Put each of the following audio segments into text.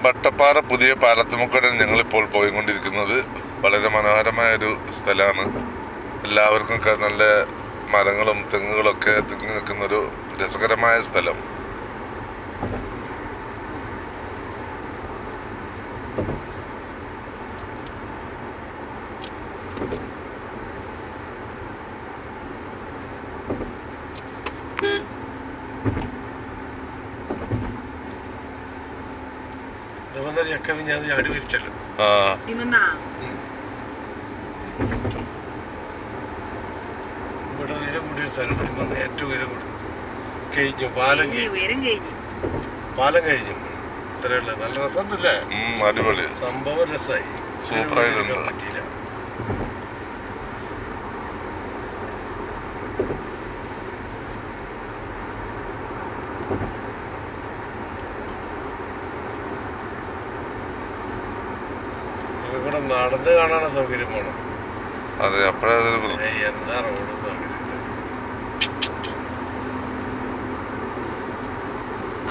വട്ടപ്പാറ പുതിയ പാലത്തുമുക്കടാണ് ഞങ്ങളിപ്പോൾ പോയിക്കൊണ്ടിരിക്കുന്നത്. വളരെ മനോഹരമായൊരു സ്ഥലമാണ്. എല്ലാവർക്കും നല്ല മരങ്ങളും തെങ്ങുകളൊക്കെ തിങ്ങി നിൽക്കുന്നൊരു രസകരമായ സ്ഥലം. ചാടി വിരിച്ചല്ലോ. ഇവിടെ ഉയരം കൂടിയ സ്ഥലമാണ്. ഏറ്റവും ഉയരം കൂടി കഴിഞ്ഞു. പാലം കഴിഞ്ഞു. ഇത്രയുള്ള നല്ല രസമുണ്ടല്ലേ? അടിപൊളി സംഭവം. രസമായി. സൂപ്പറായിട്ടുണ്ട്. പറ്റിയില്ല. ഇവിടെ നടന്ന് കാണാനുള്ള സൗകര്യം വേണം. അതെ, അപ്പഴേ എന്താ റോഡ് സൗകര്യം.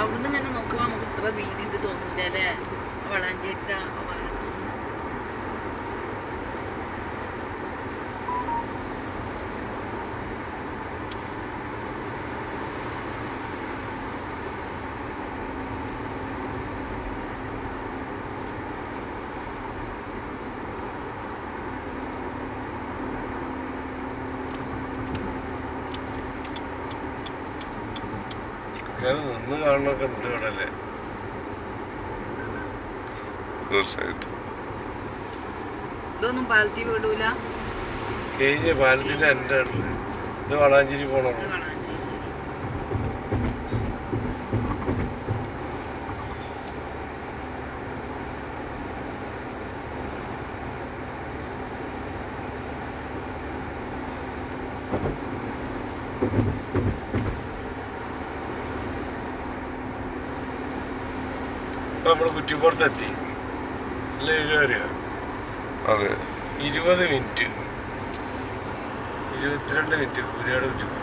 അവിടുന്ന് തന്നെ നോക്കുമ്പോ നമുക്ക് ഇത്ര വീതി തോന്നില്ലേ? വളാഞ്ചേട്ട നിന്ന് കാണണൊക്കെ ഉണ്ട് ഇവിടെ അല്ലേ? തീർച്ചയായിട്ടും. ഇതൊന്നും പാലത്തിൽ വിടൂല. കഴിഞ്ഞ പാലത്തിന്റെ എൻ്റെ അടുത്ത് ഇത് വളാഞ്ചേരി പോണോ? നമ്മള് കുറ്റിപ്പുറത്തെത്തി അല്ലേ? അതെ, 20 മിനിറ്റ് 22 മിനിറ്റ് കുരിയാട് കുറ്റിപ്പുറം.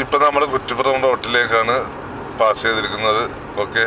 ഇപ്പൊ നമ്മള് കുറ്റിപ്പുറം റോട്ടിലേക്കാണ് പാസ് ചെയ്തിരിക്കുന്നത്. ഓക്കെ.